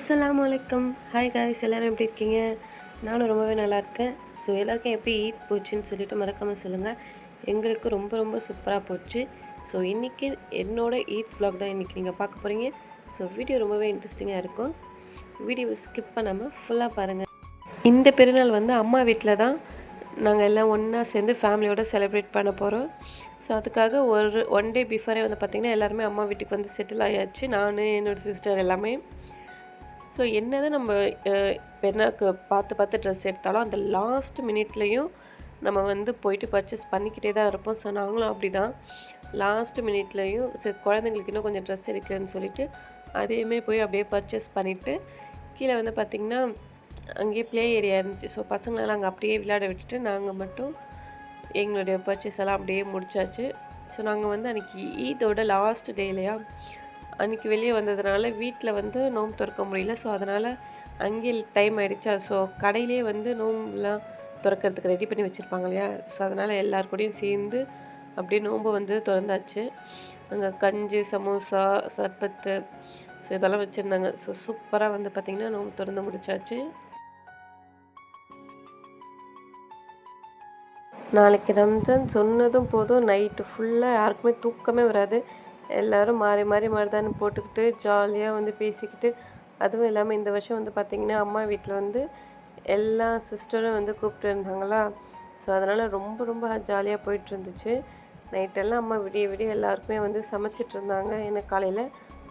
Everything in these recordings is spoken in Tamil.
அஸ்ஸலாமு அலைக்கும். ஹாய் காய்ஸ், எல்லோரும் எப்படி இருக்கீங்க? நானும் ரொம்பவே நல்லாயிருக்கேன். ஸோ எல்லாருக்கும் எப்படி ஈத் போச்சுன்னு சொல்லிட்டு மறக்காமல் சொல்லுங்கள். எங்களுக்கு ரொம்ப ரொம்ப சூப்பராக போச்சு. ஸோ இன்றைக்கி என்னோடய ஈத் vlog தான் இன்றைக்கி நீங்கள் பார்க்க போகிறீங்க. ஸோ வீடியோ ரொம்பவே இன்ட்ரெஸ்டிங்காக இருக்கும். வீடியோவை ஸ்கிப் பண்ணாமல் ஃபுல்லாக பாருங்கள். இந்த பெருநாள் வந்து அம்மா வீட்டில் தான் நாங்கள் எல்லாம் ஒன்றா சேர்ந்து ஃபேமிலியோடு செலிப்ரேட் பண்ண போகிறோம். ஸோ அதுக்காக ஒன் டே பிஃபோரே வந்து பார்த்திங்கன்னா எல்லாருமே அம்மா வீட்டுக்கு வந்து செட்டில் ஆயாச்சு. நான், என்னோடய சிஸ்டர் எல்லாமே. ஸோ என்ன தான் நம்ம பெருநாளுக்கு பார்த்து ட்ரெஸ் எடுத்தாலும் அந்த லாஸ்ட் மினிட்லேயும் நம்ம வந்து போயிட்டு பர்ச்சேஸ் பண்ணிக்கிட்டே தான் இருப்போம். ஸோ நாங்களும் அப்படி தான் லாஸ்ட் மினிட்லேயும் சரி குழந்தைங்களுக்கு இன்னும் கொஞ்சம் ட்ரெஸ் எடுக்கிறேன்னு சொல்லிவிட்டு அதையுமே போய் அப்படியே பர்ச்சேஸ் பண்ணிவிட்டு கீழே வந்து பார்த்திங்கன்னா அங்கேயே ப்ளே ஏரியா இருந்துச்சு. ஸோ பசங்களெல்லாம் அங்கே அப்படியே விளையாட விட்டுட்டு நாங்கள் மட்டும் எங்களுடைய பர்ச்சேஸ் எல்லாம் அப்படியே முடிச்சாச்சு. ஸோ நாங்கள் வந்து அன்றைக்கி ஈதோட லாஸ்ட் டே இல்லையா, அன்றைக்கி வெளியே வந்ததுனால வீட்டில் வந்து நோன்பு திறக்க முடியல. ஸோ அதனால் அங்கேயே டைம் ஆகிடுச்சா. ஸோ கடையிலே வந்து நோம்புலாம் திறக்கிறதுக்கு ரெடி பண்ணி வச்சுருப்பாங்க இல்லையா. ஸோ அதனால் எல்லாருக்கூடையும் சேர்ந்து அப்படியே நோன்பு வந்து திறந்தாச்சு. அங்கே கஞ்சி, சமோசா, சர்பத்து, ஸோ இதெல்லாம் வச்சுருந்தாங்க. ஸோ சூப்பராக வந்து பார்த்திங்கன்னா நோன்பு திறந்து முடிச்சாச்சு. நாளைக்கு ரம்ஜான் சொன்னதும் போதும் நைட்டு ஃபுல்லாக யாருக்குமே தூக்கமே வராது. எல்லோரும் மாறி மாறி மருதாணி போட்டுக்கிட்டு ஜாலியாக வந்து பேசிக்கிட்டு, அதுவும் இல்லாமல் இந்த வருஷம் வந்து பார்த்திங்கன்னா அம்மா வீட்டில் வந்து எல்லா சிஸ்டரும் வந்து கூப்பிட்டு இருந்தாங்களா. ஸோ அதனால் ரொம்ப ரொம்ப ஜாலியாக போயிட்டுருந்துச்சு. நைட்டெல்லாம் அம்மா விடிய விடிய எல்லாருக்குமே வந்து சமைச்சிட்ருந்தாங்க. ஏன்னா காலையில்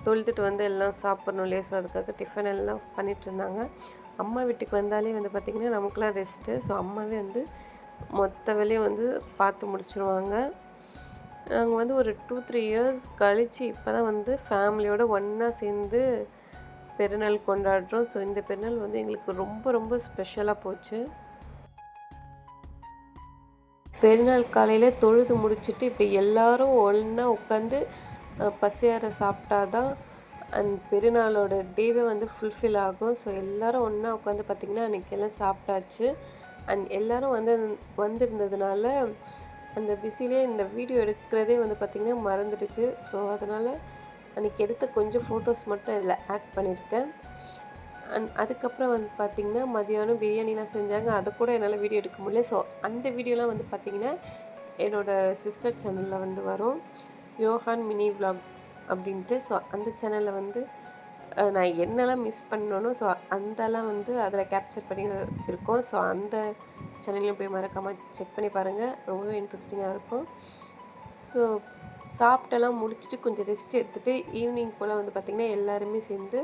தொழுதுட்டு வந்து எல்லாம் சாப்பிட்ணும் இல்லையா. ஸோ அதுக்காக டிஃபன் எல்லாம் பண்ணிகிட்ருந்தாங்க. அம்மா வீட்டுக்கு வந்தாலே வந்து பார்த்திங்கன்னா நமக்குலாம் ரெஸ்ட்டு. ஸோ அம்மாவே வந்து மொத்த வேலையும் வந்து பார்த்து முடிச்சுருவாங்க. நாங்கள் வந்து ஒரு 2-3 இயர்ஸ் கழித்து இப்போ தான் வந்து ஃபேமிலியோடு ஒன்றா சேர்ந்து பெருநாள் கொண்டாடுறோம். ஸோ இந்த பெருநாள் வந்து எங்களுக்கு ரொம்ப ரொம்ப ஸ்பெஷலாக போச்சு. பெருநாள் காலையில் தொழுது முடிச்சுட்டு இப்படி எல்லோரும் ஒன்றா உட்காந்து பசியார சாப்பிட்டா தான் அந்த பெருநாளோட டேவே வந்து ஃபுல்ஃபில் ஆகும். ஸோ எல்லோரும் ஒன்றா உட்காந்து பார்த்திங்கன்னா அன்றைக்கி எல்லாம் சாப்பிட்டாச்சு. அண்ட் எல்லோரும் வந்திருந்ததுனால அந்த பிஸிலே இந்த வீடியோ எடுக்கிறதே வந்து பார்த்திங்கன்னா மறந்துடுச்சு. ஸோ அதனால் அன்றைக்கி எடுத்த கொஞ்சம் ஃபோட்டோஸ் மட்டும் இதில் ஆட் பண்ணியிருக்கேன். அண்ட் அதுக்கப்புறம் வந்து பார்த்திங்கன்னா மதியானம் பிரியாணிலாம் செஞ்சாங்க. அதை கூட என்னால் வீடியோ எடுக்க முடியல. ஸோ அந்த வீடியோலாம் வந்து பார்த்திங்கன்னா என்னோடய சிஸ்டர் சேனலில் வந்து வரும், யோஹான் மினி விலாக் அப்படின்ட்டு. ஸோ அந்த சேனலில் வந்து நான் என்னெல்லாம் மிஸ் பண்ணணும், ஸோ அந்தெல்லாம் வந்து அதில் கேப்சர் பண்ணி இருக்கோம். ஸோ அந்த சேனல்லையும் போய் மறக்காமல் செக் பண்ணி பாருங்கள், ரொம்பவே இன்ட்ரெஸ்டிங்காக இருக்கும். ஸோ சாப்பிட்டெல்லாம் முடிச்சுட்டு கொஞ்சம் ரெஸ்ட் எடுத்துகிட்டு ஈவினிங் போல் வந்து பார்த்திங்கன்னா எல்லாருமே சேர்ந்து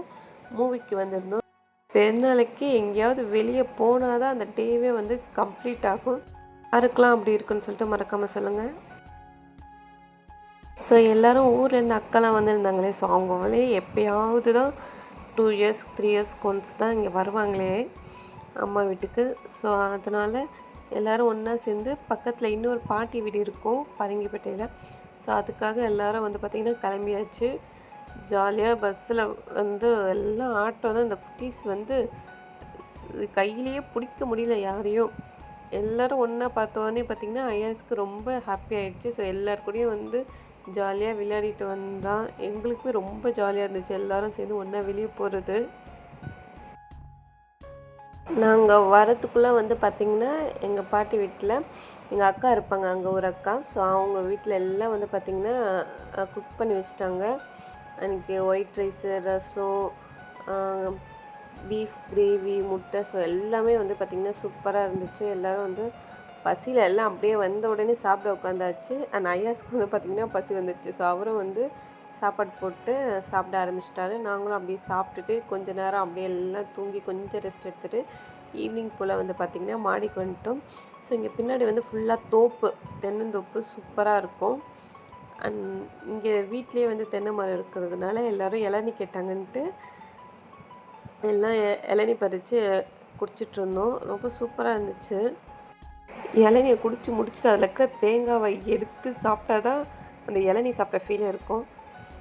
மூவிக்கு வந்திருந்தோம். பெருநாளைக்கு எங்கேயாவது வெளியே போனால் தான் அந்த டேவே வந்து கம்ப்ளீட் ஆகும். யாருக்கெல்லாம் அப்படி இருக்குன்னு சொல்லிட்டு மறக்காமல் சொல்லுங்கள். ஸோ எல்லோரும் ஊர்லேருந்து அக்காலாம் வந்திருந்தாங்களே. ஸோ அவங்களே எப்போயாவது தான் 2 இயர்ஸ் 3 இயர்ஸ்க்கு ஒன்ஸ் தான் இங்கே வருவாங்களே அம்மா வீட்டுக்கு. ஸோ அதனால் எல்லோரும் ஒன்றா சேர்ந்து பக்கத்தில் இன்னொரு பாட்டி வீடு இருக்கும் பரங்கிப்பேட்டையில். ஸோ அதுக்காக எல்லோரும் வந்து பார்த்திங்கன்னா கிளம்பியாச்சு. ஜாலியாக பஸ்ஸில் வந்து எல்லாம் ஆட்டோ தான். இந்த குட்டீஸ் வந்து கையிலேயே பிடிக்க முடியல யாரையும். எல்லோரும் ஒன்றா பார்த்தோன்னே பார்த்திங்கன்னா ஐயாஸ்க்கு ரொம்ப ஹாப்பி ஆகிடுச்சு. ஸோ எல்லாருக்கூடையும் வந்து ஜாலியாக விளையாடிட்டு வந்தால் எங்களுக்குமே ரொம்ப ஜாலியாக இருந்துச்சு எல்லோரும் சேர்ந்து ஒன்றா வெளியே போகிறது. நாங்கள் வரத்துக்குள்ளே வந்து பார்த்திங்கன்னா எங்கள் பாட்டி வீட்டில் எங்கள் அக்கா இருப்பாங்க, அங்கே ஒரு அக்கா. ஸோ அவங்க வீட்டில் எல்லாம் வந்து பார்த்திங்கன்னா குக் பண்ணி வச்சுட்டாங்க. அன்றைக்கி ஒயிட் ரைஸு, ரசம், பீஃப் கிரேவி, முட்டை, ஸோ எல்லாமே வந்து பார்த்திங்கன்னா சூப்பராக இருந்துச்சு. எல்லோரும் வந்து பசியில் எல்லாம் அப்படியே வந்த உடனே சாப்பிட உட்காந்தாச்சு. அண்ட் ஐயாஸ்க்கு வந்து பார்த்திங்கன்னா பசி வந்துடுச்சு. ஸோ அவரும் வந்து சாப்பாடு போட்டு சாப்பிட ஆரம்பிச்சிட்டாரு. நாங்களும் அப்படியே சாப்பிட்டுட்டு கொஞ்சம் நேரம் அப்படியே எல்லாம் தூங்கி கொஞ்சம் ரெஸ்ட் எடுத்துகிட்டு ஈவினிங் போல் வந்து பார்த்திங்கன்னா மாடிக்கு வந்துட்டோம். ஸோ இங்கே பின்னாடி வந்து ஃபுல்லாக தோப்பு, தென்னந்தோப்பு சூப்பராக இருக்கும். அண்ட் இங்கே வீட்லேயே வந்து தென்னை மரம் இருக்கிறதுனால எல்லோரும் இளநீ கேட்டாங்கன்ட்டு எல்லாம் இளநீ பறித்து குடிச்சிட்ருந்தோம். ரொம்ப சூப்பராக இருந்துச்சு. இளநியை குடித்து முடிச்சுட்டு அதில் இருக்கிற தேங்காவை எடுத்து சாப்பிட்டா தான் அந்த இளநீ சாப்பிட்ட ஃபீல் இருக்கும்.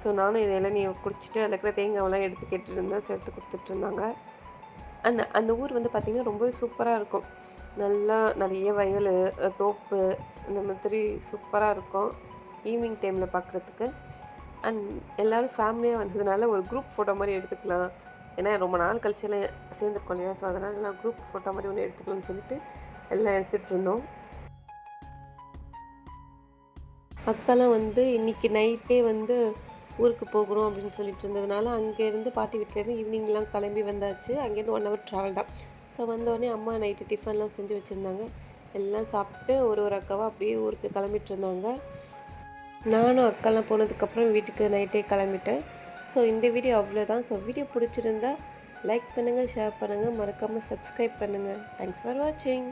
ஸோ நானும் இந்த இளநியை குடிச்சிட்டு அதில் இருக்கிற தேங்காவெல்லாம் எடுத்து கேட்டுருந்தேன். ஸோ எடுத்து கொடுத்துட்ருந்தாங்க. அண்ட் அந்த ஊர் வந்து பார்த்திங்கன்னா ரொம்பவே சூப்பராக இருக்கும். நல்லா நிறைய வயல், தோப்பு, இந்த மாதிரி சூப்பராக இருக்கும் ஈவினிங் டைமில் பார்க்குறதுக்கு. அண்ட் எல்லோரும் ஃபேமிலியாக வந்ததுனால ஒரு குரூப் ஃபோட்டோ மாதிரி எடுத்துக்கலாம் ஏன்னா ரொம்ப நாள் கழிச்சு எல்லாம் சேர்ந்துருக்கோம் இல்லையா, ஸோ அதனால் எல்லாம் குரூப் ஃபோட்டோ மாதிரி ஒன்று எடுத்துக்கலாம்னு சொல்லிட்டு எல்லாம் எடுத்துகிட்டு இருந்தோம். அக்காலாம் வந்து இன்றைக்கி நைட்டே வந்து ஊருக்கு போகிறோம் அப்படின்னு சொல்லிட்டு இருந்ததுனால அங்கேருந்து பாட்டி வீட்டிலேருந்து ஈவினிங்லாம் கிளம்பி வந்தாச்சு. அங்கேருந்து 1 ஹவர் ட்ராவல் தான். ஸோ வந்தோடனே அம்மா நைட்டு டிஃபன்லாம் செஞ்சு வச்சுருந்தாங்க. எல்லாம் சாப்பிட்டு ஒரு அக்காவாக அப்படியே ஊருக்கு கிளம்பிட்டு இருந்தாங்க. நானும் அக்காலாம் போனதுக்கப்புறம் வீட்டுக்கு நைட்டே கிளம்பிட்டேன். ஸோ இந்த வீடியோ அவ்வளோதான். ஸோ வீடியோ பிடிச்சிருந்தா லைக் பண்ணுங்கள், ஷேர் பண்ணுங்கள், மறக்காமல் சப்ஸ்கிரைப் பண்ணுங்கள். தேங்க்ஸ் ஃபார் வாட்சிங்.